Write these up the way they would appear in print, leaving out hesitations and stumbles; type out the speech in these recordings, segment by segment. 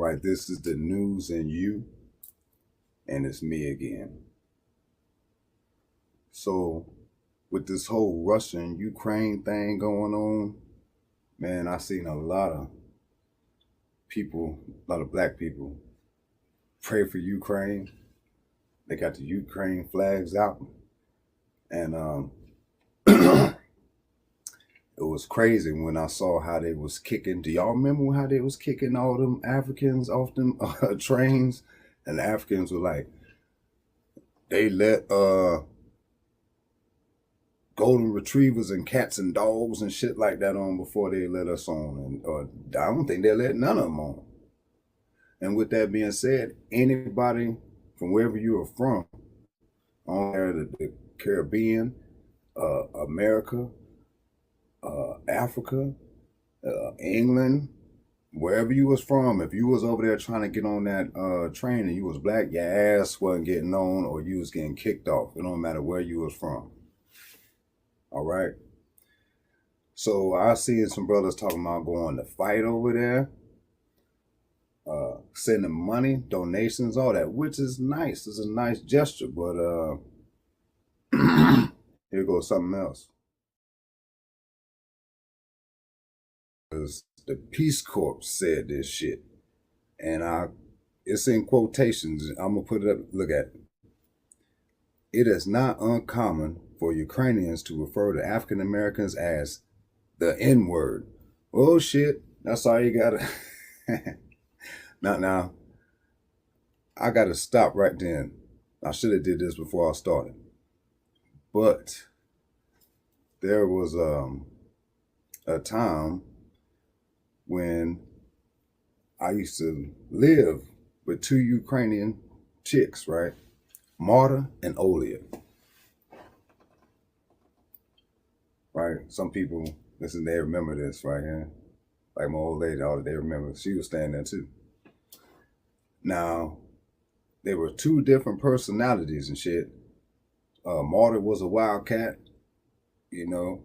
right, this is the news and you, and it's me again. So, with this whole Russia and Ukraine thing going on, man, I seen a lot of people, a lot of black people pray for Ukraine. They got the Ukraine flags out, and it was crazy when I saw how they was kicking. Do y'all remember how they was kicking all them Africans off them trains? And the Africans were like, they let golden retrievers and cats and dogs and shit like that on before they let us on. And I don't think they let none of them on. And with that being said, anybody from wherever you are from, on there, the Caribbean, America, Africa, England, wherever you was from, if you was over there trying to get on that train and you was black, your ass wasn't getting on or you was getting kicked off. It don't matter where you was from. All right. So I seen some brothers talking about going to fight over there, sending money, donations, all that, which is nice. It's a nice gesture, but here goes something else. Because the Peace Corps said this shit, and it's in quotations. I'm gonna put it up. Look at it. It is not uncommon for Ukrainians to refer to African Americans as the N-word. Oh shit, that's all you gotta. Now, I gotta stop right then. I should have did this before I started, but there was a time when I used to live with two Ukrainian chicks, right? Marta and Olia. Right? Some people, listen, they remember this right here. Like my old lady, all they remember. She was staying there too. Now, there were two different personalities and shit. Marta was a wildcat, you know.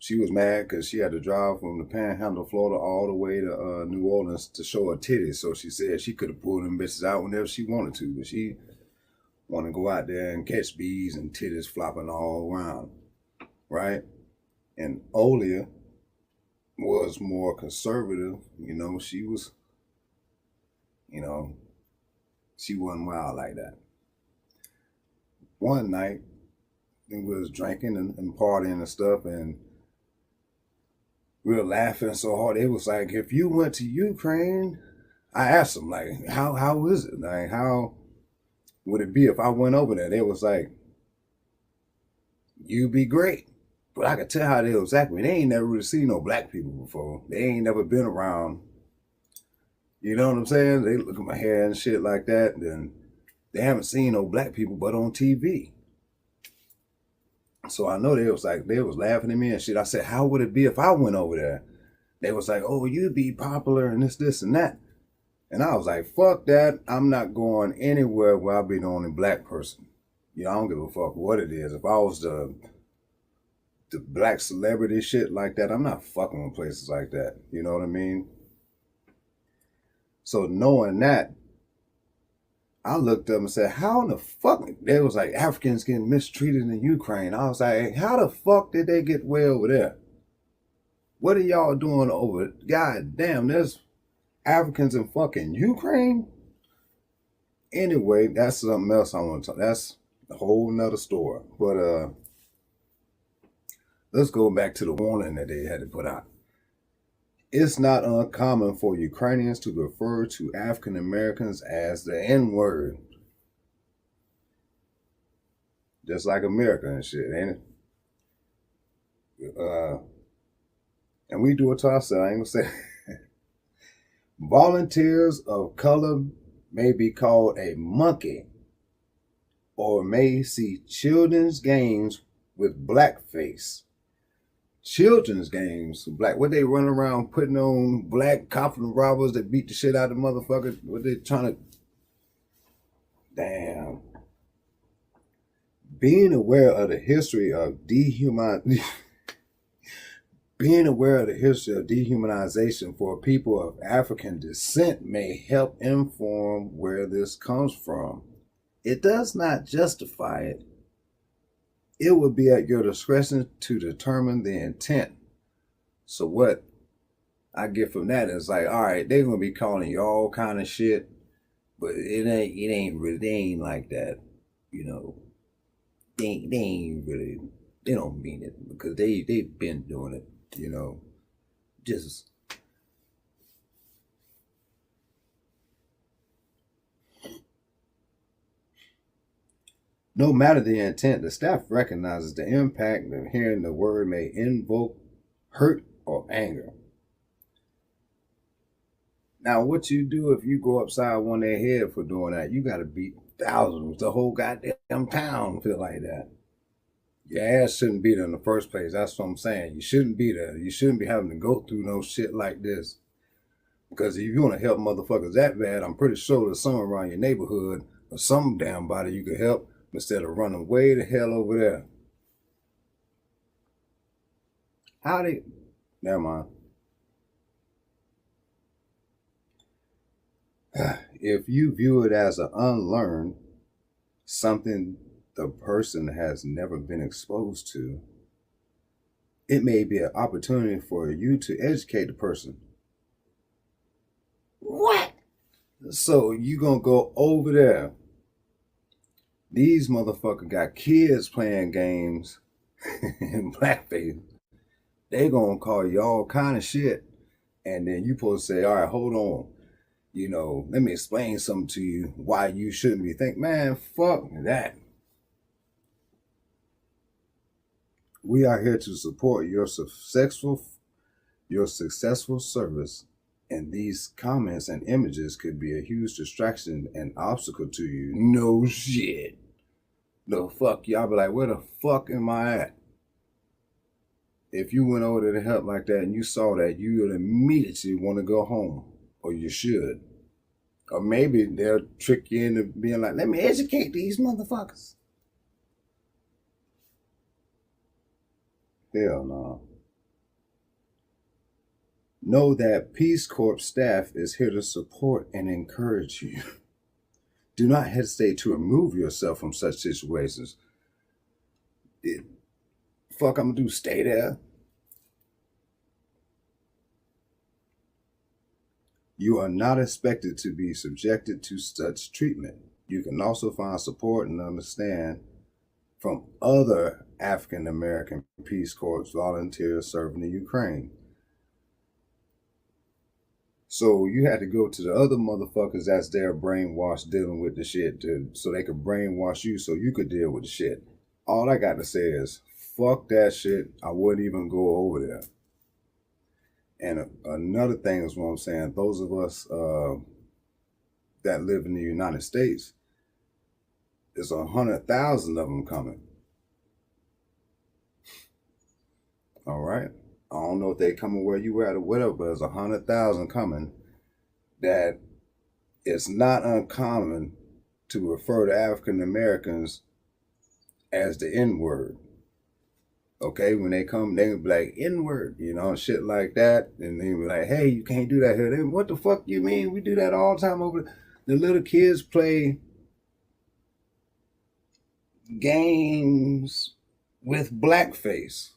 She was mad because she had to drive from the Panhandle, Florida, all the way to New Orleans to show her titties. So she said she could have pulled them bitches out whenever she wanted to, but she wanted to go out there and catch bees and titties flopping all around, right? And Olia was more conservative. You know, she was, you know, she wasn't wild like that. One night, we was drinking and partying and stuff, and we were laughing so hard. It was like, if you went to Ukraine, I asked them, like, how is it? Like, how would it be if I went over there? They was like, you'd be great. But I could tell how they was acting. They ain't never really seen no black people before. They ain't never been around. You know what I'm saying? They look at my hair and shit like that. And they haven't seen no black people but on TV. So I know they was laughing at me and shit. I said, how would it be if I went over there? They was like, oh, you'd be popular and this, and that. And I was like, fuck that. I'm not going anywhere where I'll be the only black person. You know, I don't give a fuck what it is. If I was the black celebrity shit like that, I'm not fucking with places like that. You know what I mean? So knowing that, I looked up and said, how in the fuck? They was like, Africans getting mistreated in Ukraine. I was like, how the fuck did they get way over there? What are y'all doing over? God damn, there's Africans in fucking Ukraine? Anyway, that's something else I want to talk. That's a whole nother story. But let's go back to the warning that they had to put out. It's not uncommon for Ukrainians to refer to African Americans as the N-word. Just like America and shit, ain't it? And we do it to ourselves. I ain't gonna say. Volunteers of color may be called a monkey or may see children's games with blackface. Children's games, black, what they run around putting on black coffin robbers that beat the shit out of motherfuckers? What they trying to, damn. Being aware of the history of Being aware of the history of dehumanization for people of African descent may help inform where this comes from. It does not justify it. It would be at your discretion to determine the intent. So what I get from that is like, all right, they're gonna be calling you all kind of shit, but it ain't like that, you know. They ain't really, they don't mean it because they've been doing it, you know. Just no matter the intent, the staff recognizes the impact of hearing the word may invoke hurt or anger. Now, what you do if you go upside one their head for doing that? You got to beat thousands. The whole goddamn town feel like that. Your ass shouldn't be there in the first place. That's what I'm saying. You shouldn't be there. You shouldn't be having to go through no shit like this. Because if you want to help motherfuckers that bad, I'm pretty sure there's someone around your neighborhood or some damn body you could help instead of running way the hell over there. How they? Never mind. If you view it as an unlearned, something the person has never been exposed to, it may be an opportunity for you to educate the person. What? So you gonna go over there. These motherfuckers got kids playing games in blackface. They gonna call you all kind of shit. And then you supposed to say, all right, hold on. You know, let me explain something to you why you shouldn't be thinking, man, fuck that. We are here to support your successful service, and these comments and images could be a huge distraction and obstacle to you. No shit. The fuck, y'all be like, where the fuck am I at? If you went over there to help like that and you saw that, you would immediately want to go home, or you should. Or maybe they'll trick you into being like, let me educate these motherfuckers. Hell no. Know that Peace Corps staff is here to support and encourage you. Do not hesitate to remove yourself from such situations. Fuck, I'm gonna do, stay there. You are not expected to be subjected to such treatment. You can also find support and understand from other African American Peace Corps volunteers serving in Ukraine. So you had to go to the other motherfuckers that's there brainwashed dealing with the shit so they could brainwash you so you could deal with the shit. All I got to say is, fuck that shit. I wouldn't even go over there. And another thing is what I'm saying, those of us that live in the United States, there's 100,000 of them coming. All right? I don't know if they coming where you at or whatever, but there's 100,000 coming. That it's not uncommon to refer to African Americans as the N-word. Okay, when they come, they be like, N-word, you know, shit like that. And they be like, hey, you can't do that here. They, what the fuck you mean? We do that all the time over there. The little kids play games with blackface.